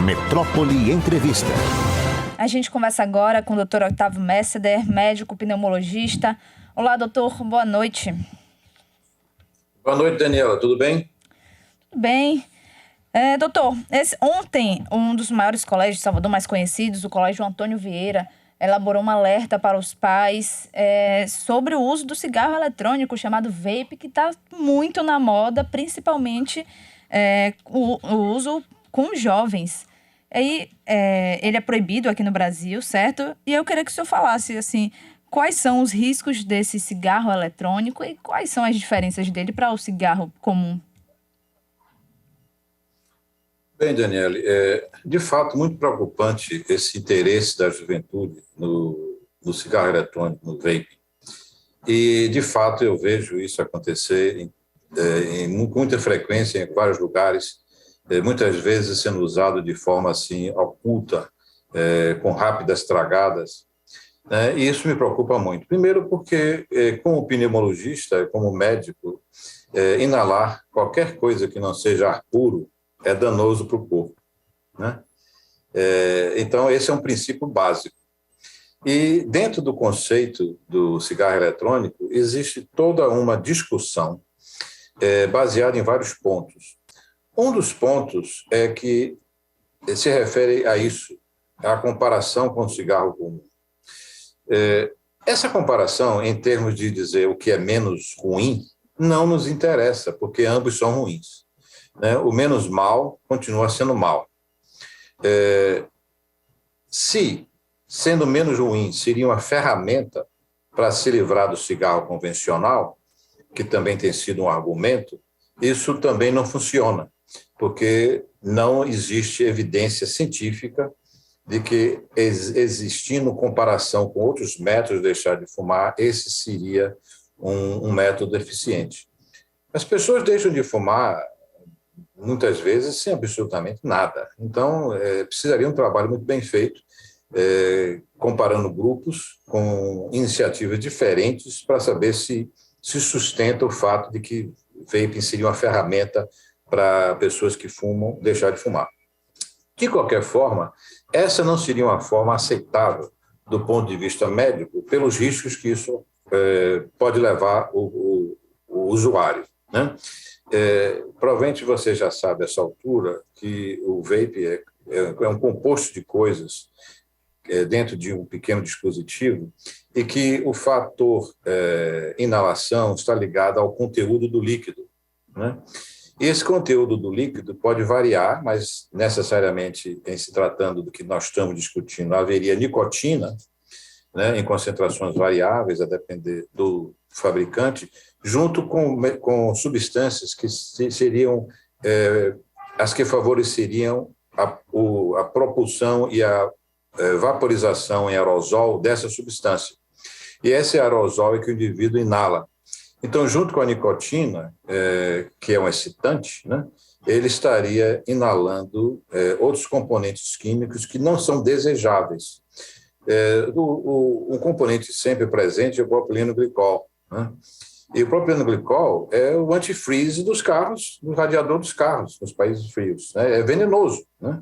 Metrópole Entrevista. A gente conversa agora com o Dr. Otávio Messeder, médico pneumologista. Olá, doutor, boa noite. Boa noite, Daniela, tudo bem? Tudo bem. Doutor, ontem, um dos maiores colégios de Salvador mais conhecidos, o Colégio Antônio Vieira, elaborou um alerta para os pais sobre o uso do cigarro eletrônico chamado vape, que está muito na moda, principalmente o uso com jovens. Ele é proibido aqui no Brasil, certo? E eu queria que o senhor falasse, assim, quais são os riscos desse cigarro eletrônico e quais são as diferenças dele para o cigarro comum? Bem, Daniele, de fato muito preocupante esse interesse da juventude no cigarro eletrônico, no vape. E, de fato, eu vejo isso acontecer com muita frequência em vários lugares, muitas vezes sendo usado de forma assim oculta, com rápidas tragadas. E isso me preocupa muito. Primeiro porque, como pneumologista, como médico, inalar qualquer coisa que não seja ar puro é danoso para o corpo, né? Então, esse é um princípio básico. E dentro do conceito do cigarro eletrônico, existe toda uma discussão baseada em vários pontos. Um dos pontos é que se refere a isso, a comparação com o cigarro comum. Essa comparação, em termos de dizer o que é menos ruim, não nos interessa, porque ambos são ruins. O menos mal continua sendo mal. Se, sendo menos ruim, seria uma ferramenta para se livrar do cigarro convencional, que também tem sido um argumento, isso também não funciona, porque não existe evidência científica de que, existindo comparação com outros métodos de deixar de fumar, esse seria um método eficiente. As pessoas deixam de fumar muitas vezes sem absolutamente nada. Então, precisaria um trabalho muito bem feito, comparando grupos com iniciativas diferentes para saber se sustenta o fato de que vaping seria uma ferramenta para pessoas que fumam deixar de fumar. De qualquer forma, essa não seria uma forma aceitável do ponto de vista médico, pelos riscos que isso pode levar o usuário, né? Provavelmente você já sabe a essa altura que o vape é um composto de coisas dentro de um pequeno dispositivo e que o fator inalação está ligado ao conteúdo do líquido, né? E esse conteúdo do líquido pode variar, mas necessariamente, em se tratando do que nós estamos discutindo, haveria nicotina, né, em concentrações variáveis, a depender do fabricante, junto com substâncias que seriam as que favoreceriam a propulsão e a vaporização em aerosol dessa substância. E esse aerosol é que o indivíduo inala. Então, junto com a nicotina, que é um excitante, né, ele estaria inalando outros componentes químicos que não são desejáveis. Um componente sempre presente é o propileno glicol, né? E o propileno glicol é o antifreeze dos carros, do radiador dos carros, nos países frios, né? É venenoso, né?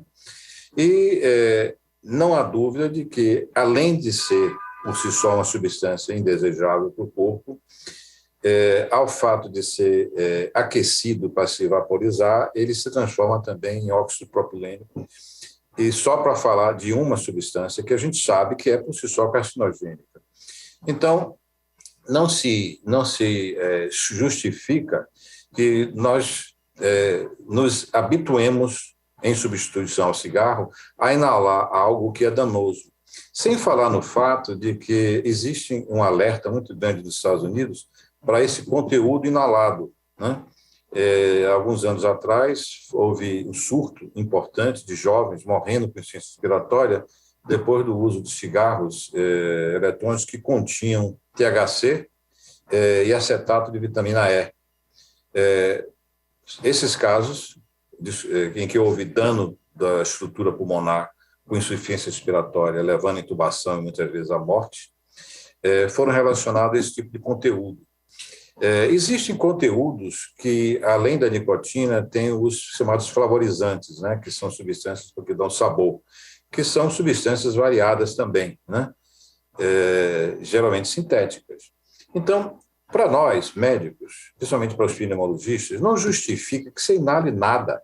E não há dúvida de que, além de ser por si só uma substância indesejável para o corpo, ao fato de ser aquecido para se vaporizar, ele se transforma também em óxido propilênico. E só para falar de uma substância que a gente sabe que é por si só carcinogênica. Então, não se justifica que nós nos habituemos, em substituição ao cigarro, a inalar algo que é danoso. Sem falar no fato de que existe um alerta muito grande nos Estados Unidos para esse conteúdo inalado, né? Alguns anos atrás, houve um surto importante de jovens morrendo com insuficiência respiratória depois do uso de cigarros eletrônicos que continham THC e acetato de vitamina E. Esses casos em que houve dano da estrutura pulmonar com insuficiência respiratória, levando à intubação e muitas vezes à morte, foram relacionados a esse tipo de conteúdo. Existem conteúdos que, além da nicotina, têm os chamados flavorizantes, né, que são substâncias que dão sabor, que são substâncias variadas também, né, geralmente sintéticas. Então, para nós, médicos, principalmente para os pneumologistas, não justifica que se inale nada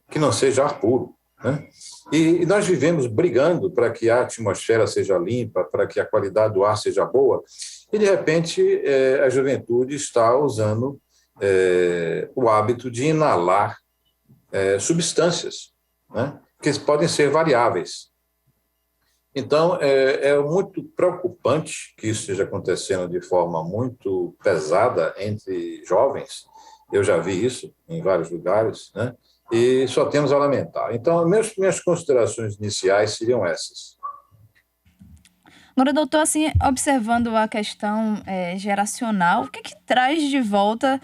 que não seja ar puro, né? E nós vivemos brigando para que a atmosfera seja limpa, para que a qualidade do ar seja boa, e, de repente, a juventude está usando o hábito de inalar substâncias, né, que podem ser variáveis. Então, é muito preocupante que isso esteja acontecendo de forma muito pesada entre jovens. Eu já vi isso em vários lugares, né? E só temos a lamentar. Então, minhas considerações iniciais seriam essas. Agora, doutor, assim, observando a questão geracional, o que traz de volta,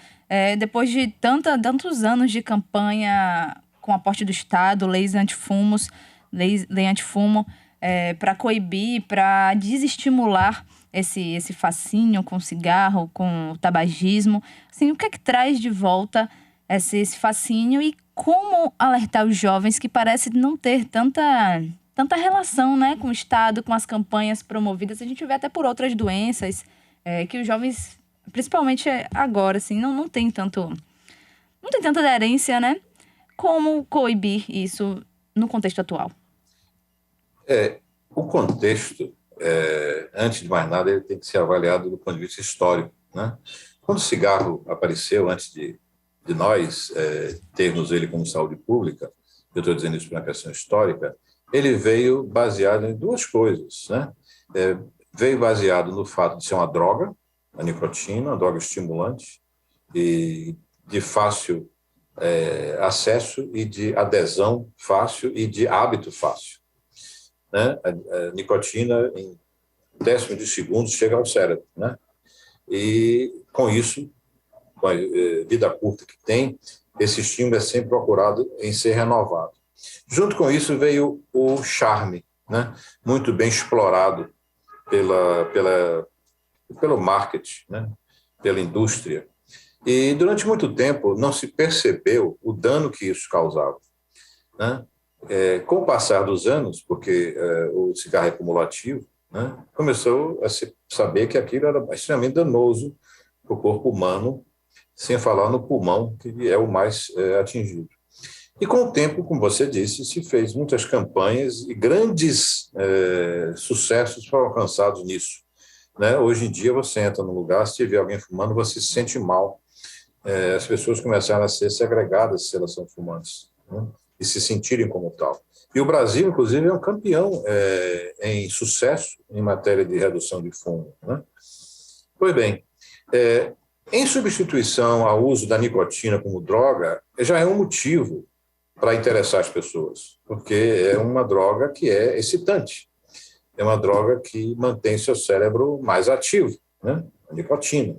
depois de tantos anos de campanha com aporte do Estado, leis antifumos, lei antifumo, para coibir, para desestimular esse fascínio com o cigarro, com o tabagismo? Assim, o que traz de volta esse fascínio e como alertar os jovens que parecem não ter tanta relação, né, com o Estado, com as campanhas promovidas? A gente vê até por outras doenças, que os jovens, principalmente agora, assim, não tem tanta aderência, né? Como coibir isso no contexto atual? O contexto, antes de mais nada, ele tem que ser avaliado do ponto de vista histórico, né? Quando o cigarro apareceu, antes de nós termos ele como saúde pública, eu estou dizendo isso por uma questão histórica, ele veio baseado em duas coisas, né? Veio baseado no fato de ser uma droga, a nicotina, uma droga estimulante, e de fácil acesso e de adesão fácil e de hábito fácil, né? A nicotina, em décimos de segundos, chega ao cérebro, né? E, com isso, com a vida curta que tem, esse estímulo é sempre procurado em ser renovado. Junto com isso veio o charme, né? Muito bem explorado pelo marketing, né? Pela indústria. E durante muito tempo não se percebeu o dano que isso causava, né? Com o passar dos anos, porque o cigarro é cumulativo, né? Começou a se saber que aquilo era extremamente danoso para o corpo humano, sem falar no pulmão, que é o mais atingido. E com o tempo, como você disse, se fez muitas campanhas e grandes sucessos foram alcançados nisso, né? Hoje em dia, você entra num lugar, se tiver alguém fumando, você se sente mal. As pessoas começaram a ser segregadas se elas são fumantes, né? E se sentirem como tal. E o Brasil, inclusive, é um campeão em sucesso em matéria de redução de fumo, né? Pois bem, em substituição ao uso da nicotina como droga, já é um motivo para interessar as pessoas, porque é uma droga que é excitante, é uma droga que mantém seu cérebro mais ativo, né? A nicotina.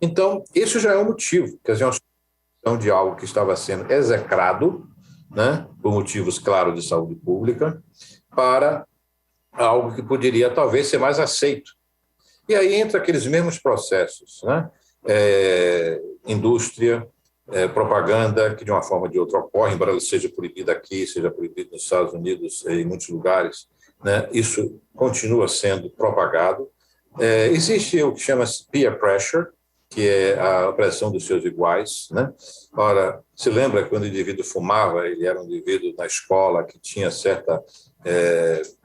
Então, isso já é um motivo, quer dizer, uma substituição de algo que estava sendo execrado, né, por motivos, claro, de saúde pública, para algo que poderia talvez ser mais aceito. E aí entra aqueles mesmos processos, né? Indústria, propaganda, que de uma forma ou de outra ocorre, embora ela seja proibida aqui, seja proibida nos Estados Unidos, em muitos lugares, né? Isso continua sendo propagado. Existe o que chama-se peer pressure, que é a pressão dos seus iguais, né? Ora, se lembra quando o indivíduo fumava, ele era um indivíduo na escola que tinha certa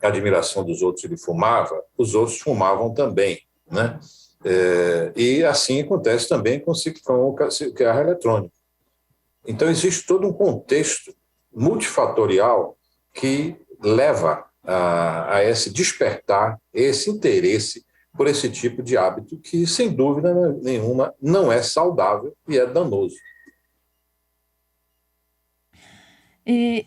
admiração dos outros, ele fumava, os outros fumavam também, né? E assim acontece também com o cigarro eletrônico. Então, existe todo um contexto multifatorial que leva a esse despertar, esse interesse por esse tipo de hábito que, sem dúvida nenhuma, não é saudável e é danoso. E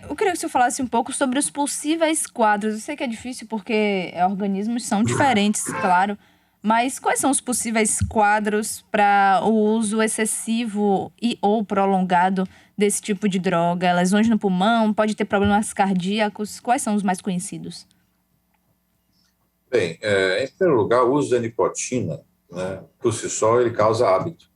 eu queria que você falasse um pouco sobre os possíveis quadros. Eu sei que é difícil porque organismos são diferentes, claro. Mas quais são os possíveis quadros para o uso excessivo e ou prolongado desse tipo de droga? Lesões no pulmão, pode ter problemas cardíacos. Quais são os mais conhecidos? Bem, em primeiro lugar, o uso da nicotina, né? Por si só, ele causa hábito.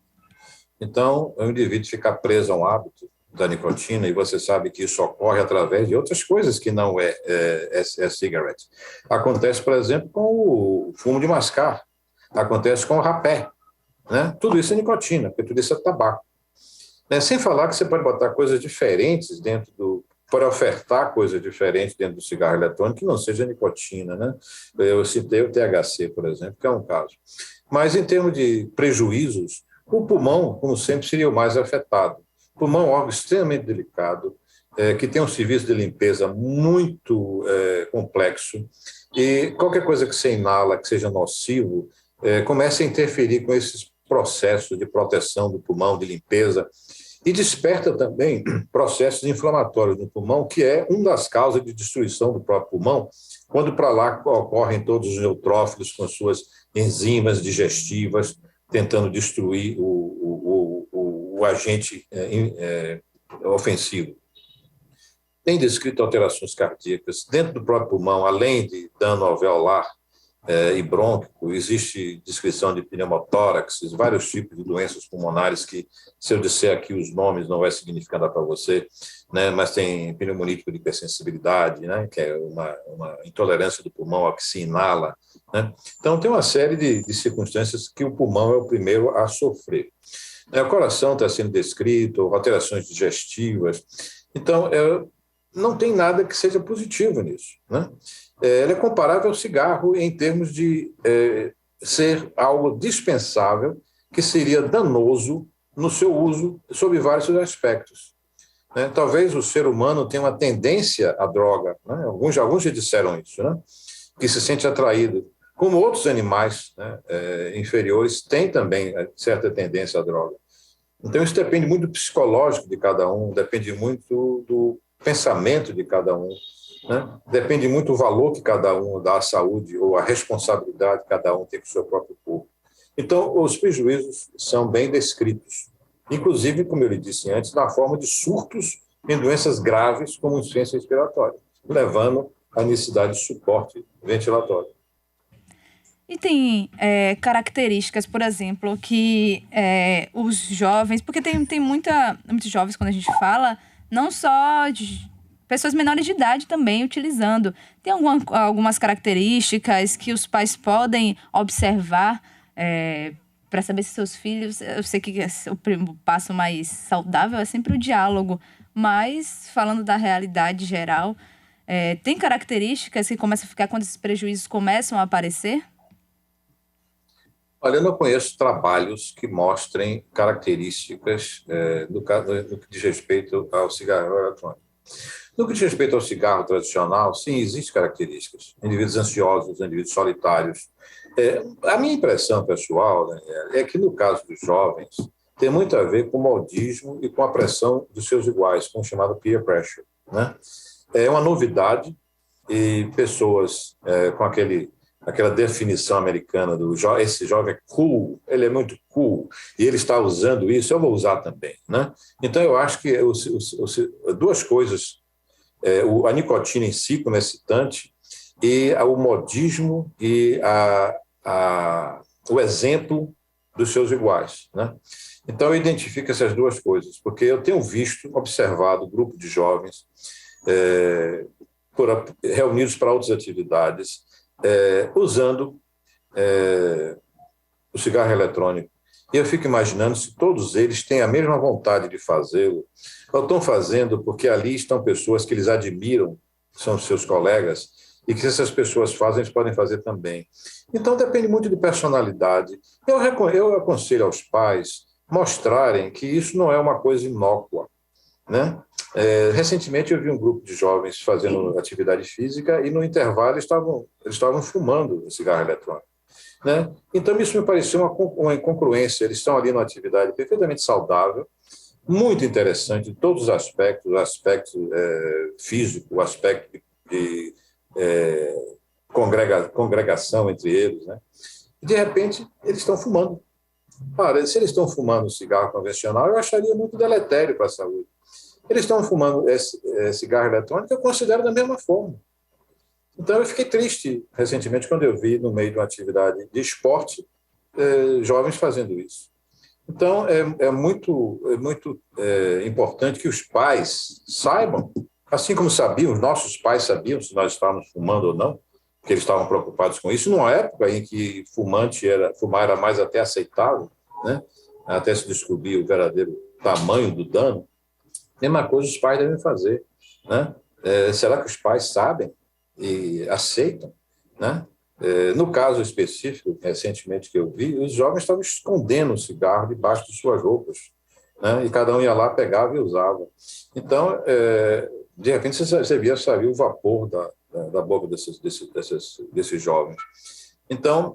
Então, o indivíduo fica preso a um hábito da nicotina, e você sabe que isso ocorre através de outras coisas que não é cigarette. Acontece, por exemplo, com o fumo de mascar, acontece com o rapé, né? Tudo isso é nicotina, porque tudo isso é tabaco. Né? Sem falar que você pode botar coisas diferentes dentro do... Pode ofertar coisas diferentes dentro do cigarro eletrônico que não seja nicotina, né? Eu citei o THC, por exemplo, que é um caso. Mas, em termos de prejuízos, o pulmão, como sempre, seria o mais afetado. O pulmão é um órgão extremamente delicado, que tem um serviço de limpeza muito complexo, e qualquer coisa que você inala, que seja nocivo, começa a interferir com esses processos de proteção do pulmão, de limpeza, e desperta também processos inflamatórios no pulmão, que é uma das causas de destruição do próprio pulmão, quando para lá ocorrem todos os neutrófilos com suas enzimas digestivas, tentando destruir o agente ofensivo. Tem descrito alterações cardíacas dentro do próprio pulmão, além de dano alveolar e brônquico, existe descrição de pneumotórax, vários tipos de doenças pulmonares que, se eu disser aqui os nomes, não vai significar nada para você, né? Mas tem pneumonia de hipersensibilidade, né? Que é uma intolerância do pulmão ao que se inala, né? Então, tem uma série de circunstâncias que o pulmão é o primeiro a sofrer. O coração está sendo descrito, alterações digestivas. Então, não tem nada que seja positivo nisso, né? Ele é comparável ao cigarro em termos de ser algo dispensável, que seria danoso no seu uso sob vários aspectos. Né? Talvez o ser humano tenha uma tendência à droga, né? Alguns já disseram isso, né? Que se sente atraído, como outros animais, né, inferiores têm também certa tendência à droga. Então, isso depende muito do psicológico de cada um, depende muito do pensamento de cada um, né? Depende muito do valor que cada um dá à saúde ou a responsabilidade que cada um tem com o seu próprio corpo. Então, os prejuízos são bem descritos, inclusive, como eu lhe disse antes, na forma de surtos em doenças graves como insuficiência respiratória, levando à necessidade de suporte ventilatório. E tem características, por exemplo, que os jovens... Porque tem muitos jovens, quando a gente fala, não só de pessoas menores de idade também utilizando. Tem algumas características que os pais podem observar para saber se seus filhos... Eu sei que o passo mais saudável é sempre o diálogo, mas falando da realidade geral, tem características que começam a ficar quando esses prejuízos começam a aparecer? Olha, eu não conheço trabalhos que mostrem características no que diz respeito ao cigarro eletrônico. No que diz respeito ao cigarro tradicional, sim, existem características. Indivíduos ansiosos, indivíduos solitários. A minha impressão pessoal, né, é que, no caso dos jovens, tem muito a ver com o modismo e com a pressão dos seus iguais, com o chamado peer pressure, né? É uma novidade e pessoas com aquela definição americana do esse jovem é cool, ele é muito cool, e ele está usando isso, eu vou usar também, né? Então, eu acho que duas coisas, a nicotina em si, como excitante, e o modismo e o exemplo dos seus iguais, né? Então, eu identifico essas duas coisas, porque eu tenho observado um grupo de jovens reunidos para outras atividades, usando o cigarro eletrônico. E eu fico imaginando se todos eles têm a mesma vontade de fazê-lo, ou estão fazendo porque ali estão pessoas que eles admiram, são seus colegas, e que se essas pessoas fazem, eles podem fazer também. Então, depende muito de personalidade. Eu aconselho aos pais mostrarem que isso não é uma coisa inócua, né? Recentemente eu vi um grupo de jovens fazendo atividade física e no intervalo eles estavam fumando cigarro eletrônico, né? Então isso me pareceu uma incongruência. Eles estão ali numa atividade perfeitamente saudável, muito interessante em todos os aspectos, o aspecto físico, o aspecto de congregação entre eles, né? E de repente eles estão fumando. Ora, se eles estão fumando cigarro convencional, eu acharia muito deletério para a saúde. Eles estão fumando cigarro eletrônico, eu considero da mesma forma. Então, eu fiquei triste recentemente quando eu vi, no meio de uma atividade de esporte, jovens fazendo isso. Então, é muito importante que os pais saibam, assim como sabiam, os nossos pais sabiam se nós estávamos fumando ou não, porque eles estavam preocupados com isso, numa época em que fumar era mais até aceitável, né? Até se descobrir o verdadeiro tamanho do dano. Mesma coisa os pais devem fazer, né? Será que os pais sabem e aceitam, né? No caso específico, recentemente que eu vi, os jovens estavam escondendo o cigarro debaixo de suas roupas, né? E cada um ia lá, pegava e usava. Então, de repente, você via sair o vapor da boca desses jovens. Então,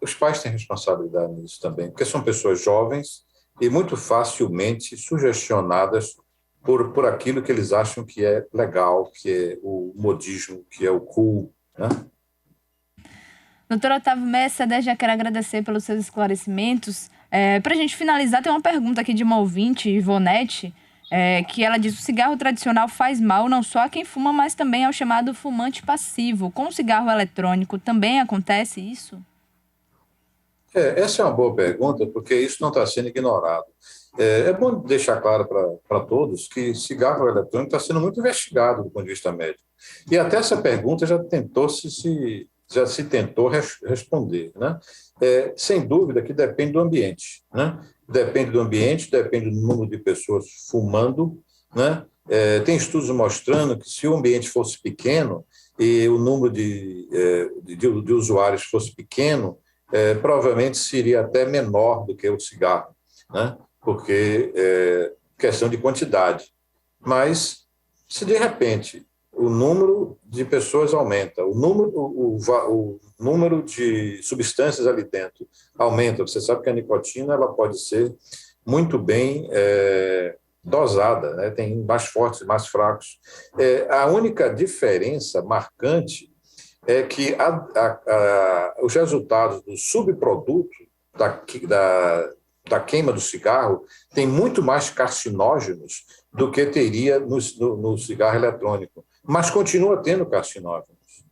os pais têm responsabilidade nisso também, porque são pessoas jovens e muito facilmente sugestionadas por aquilo que eles acham que é legal, que é o modismo, que é o cool, né? Doutor Otávio Messer, já quero agradecer pelos seus esclarecimentos. Para a gente finalizar, tem uma pergunta aqui de uma ouvinte, Ivonete, que ela diz: o cigarro tradicional faz mal não só a quem fuma, mas também ao chamado fumante passivo. Com o cigarro eletrônico também acontece isso? Essa é uma boa pergunta, porque isso não está sendo ignorado. É bom deixar claro para todos que cigarro eletrônico está sendo muito investigado do ponto de vista médico. E até essa pergunta já se tentou responder, né? Sem dúvida que depende do ambiente, né? Depende do ambiente, depende do número de pessoas fumando, né? Tem estudos mostrando que se o ambiente fosse pequeno e o número de usuários fosse pequeno, provavelmente seria até menor do que o cigarro, né? Porque questão de quantidade. Mas, se de repente o número de pessoas aumenta, o número de substâncias ali dentro aumenta, você sabe que a nicotina ela pode ser muito bem dosada, né? Tem mais fortes e mais fracos. A única diferença marcante é que os resultados do subproduto da queima do cigarro têm muito mais carcinógenos do que teria no cigarro eletrônico, mas continua tendo carcinógenos,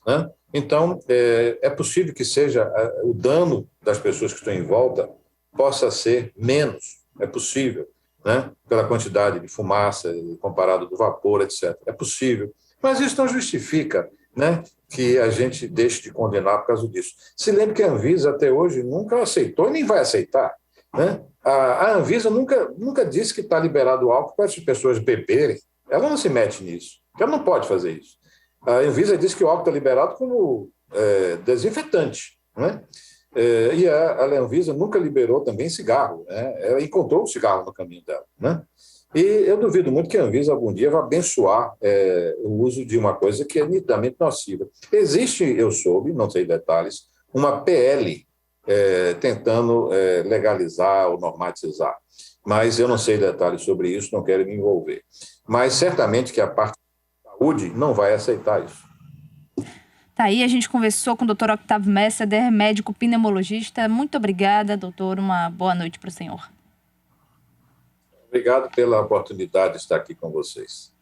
né? Então, é possível que seja o dano das pessoas que estão em volta possa ser menos, é possível, né? Pela quantidade de fumaça comparado do vapor, etc. É possível, mas isso não justifica, né, que a gente deixe de condenar por causa disso. Se lembre que a Anvisa até hoje nunca aceitou e nem vai aceitar, né? A Anvisa nunca disse que está liberado o álcool para as pessoas beberem. Ela não se mete nisso. Ela não pode fazer isso. A Anvisa diz que o álcool está liberado como desinfetante, né? E a Anvisa nunca liberou também cigarro, né? Ela encontrou o cigarro no caminho dela, né? E eu duvido muito que a Anvisa algum dia vá abençoar o uso de uma coisa que é nitidamente nociva. Existe, eu soube, não sei detalhes, uma PL tentando legalizar ou normatizar, mas eu não sei detalhes sobre isso, não quero me envolver. Mas certamente que a parte da saúde não vai aceitar isso. Tá aí, a gente conversou com o doutor Otávio Messer, médico pneumologista. Muito obrigada, doutor. Uma boa noite para o senhor. Obrigado pela oportunidade de estar aqui com vocês.